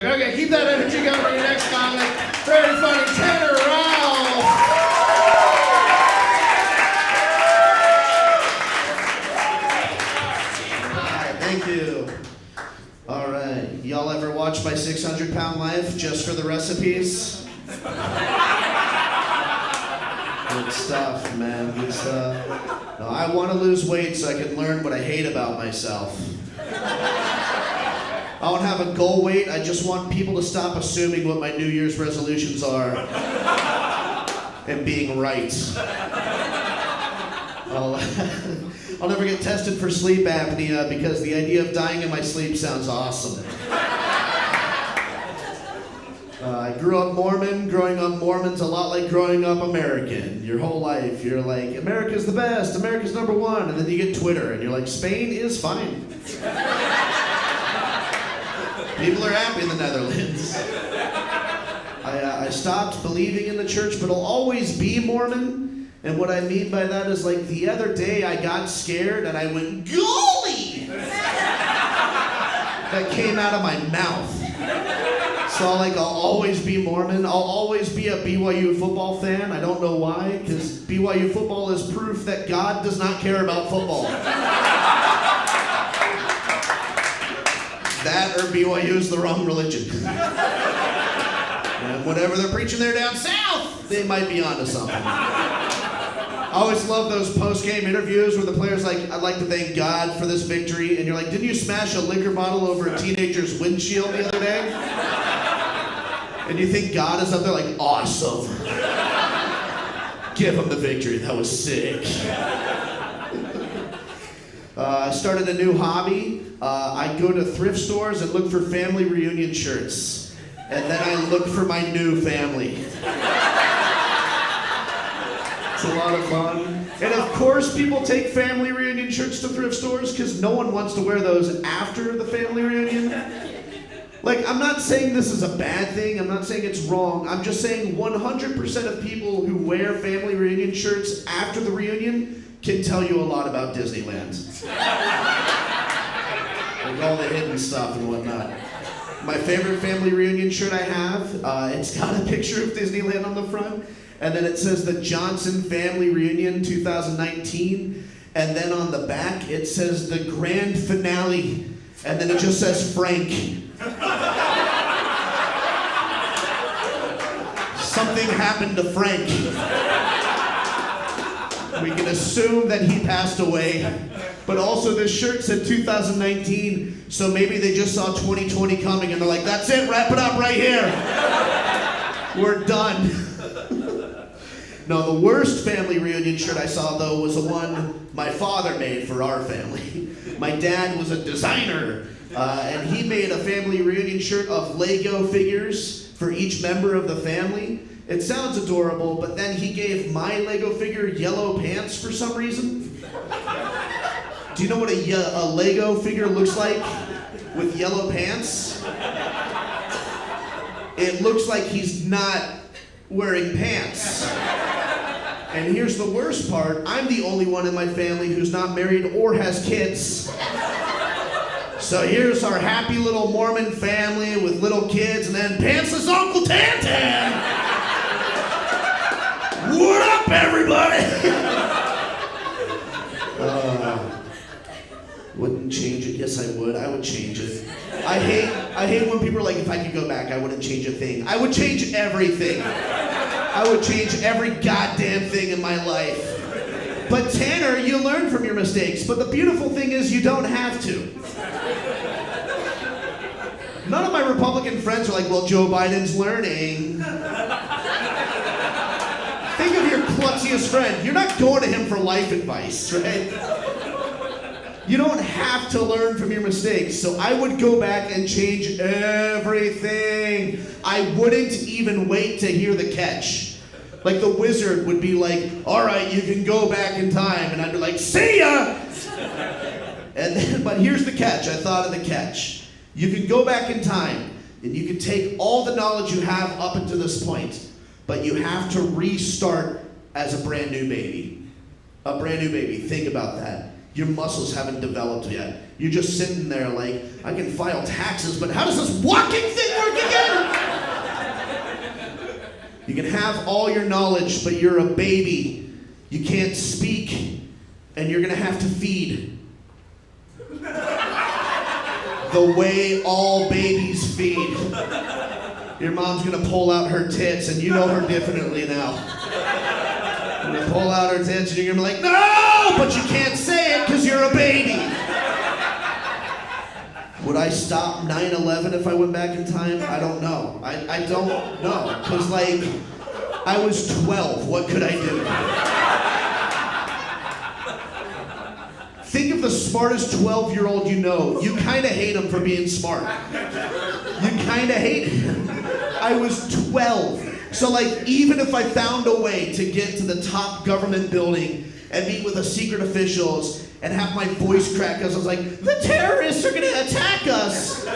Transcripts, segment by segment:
Okay, keep that energy going for your next comic. Very funny, Tanner Rahlf. Hi, thank you. All right, y'all ever watch My 600-Pound Life just for the recipes? Good stuff, man, good stuff. No, I want to lose weight so I can learn what I hate about myself. I don't have a goal weight, I just want people to stop assuming what my New Year's resolutions are and being right. I'll never get tested for sleep apnea because the idea of dying in my sleep sounds awesome. I grew up Mormon. Growing up Mormon's a lot like growing up American. Your whole life, you're like, America's the best, America's number one, and then you get Twitter, and you're like, Spain is fine. People are happy in the Netherlands. I stopped believing in the church, but I'll always be Mormon. And what I mean by that is, like, the other day I got scared and I went, "Golly!" That came out of my mouth. So, I'll always be Mormon. I'll always be a BYU football fan. I don't know why, because BYU football is proof that God does not care about football. That or BYU is the wrong religion. And whatever they're preaching there down south, they might be onto something. I always love those post-game interviews where the player's like, "I'd like to thank God for this victory," and you're like, "Didn't you smash a liquor bottle over a teenager's windshield the other day?" And you think God is up there like, "Awesome. Give him the victory, that was sick." I started a new hobby. I go to thrift stores and look for family reunion shirts. And then I look for my new family. It's a lot of fun. And of course people take family reunion shirts to thrift stores because no one wants to wear those after the family reunion. Like, I'm not saying this is a bad thing. I'm not saying it's wrong. I'm just saying 100% of people who wear family reunion shirts after the reunion can tell you a lot about Disneyland. Like all the hidden stuff and whatnot. My favorite family reunion shirt I have, it's got a picture of Disneyland on the front, and then it says the Johnson Family Reunion 2019, and then on the back it says the grand finale, and then it just says Frank. Something happened to Frank. We can assume that he passed away. But also this shirt said 2019, so maybe they just saw 2020 coming and they're like, "That's it, wrap it up right here. We're done." No, the worst family reunion shirt I saw, though, was the one my father made for our family. My dad was a designer, and he made a family reunion shirt of Lego figures for each member of the family. It sounds adorable, but then he gave my Lego figure yellow pants for some reason. Do you know what a Lego figure looks like with yellow pants? It looks like he's not wearing pants. And here's the worst part. I'm the only one in my family who's not married or has kids. So here's our happy little Mormon family with little kids, and then pantsless Uncle Tantan. What up, everybody? Wouldn't change it. Yes, I would. I would change it. I hate when people are like, if I could go back, I wouldn't change a thing. I would change everything. I would change every goddamn thing in my life. But Tanner, you learn from your mistakes. But the beautiful thing is you don't have to. None of my Republican friends are like, "Well, Joe Biden's learning." Think of your klutziest friend. You're not going to him for life advice, right? You don't have to learn from your mistakes. So I would go back and change everything. I wouldn't even wait to hear the catch. Like the wizard would be like, "All right, you can go back in time." And I'd be like, "See ya!" And then, but here's the catch. I thought of the catch. You can go back in time and you can take all the knowledge you have up until this point, but you have to restart as a brand new baby. A brand new baby. Think about that. Your muscles haven't developed yet. You're just sitting there like, I can file taxes, but how does this walking thing work again? You can have all your knowledge, but you're a baby. You can't speak, and you're gonna have to feed. The way all babies feed. Your mom's gonna pull out her tits, and you know her definitely now. You're gonna pull out her tits, and you're gonna be like, no! But you can't say it because you're a baby. Would I stop 9/11 if I went back in time? I don't know. I don't know. Because, like, I was 12. What could I do? Think of the smartest 12-year-old you know. You kind of hate him for being smart. You kind of hate him. I was 12. So, like, even if I found a way to get to the top government building and meet with the secret officials and have my voice crack as I was like, the terrorists are gonna attack us.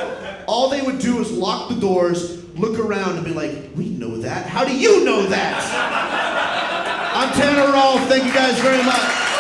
All they would do is lock the doors, look around and be like, we know that. How do you know that? I'm Tanner Rahlf. Thank you guys very much.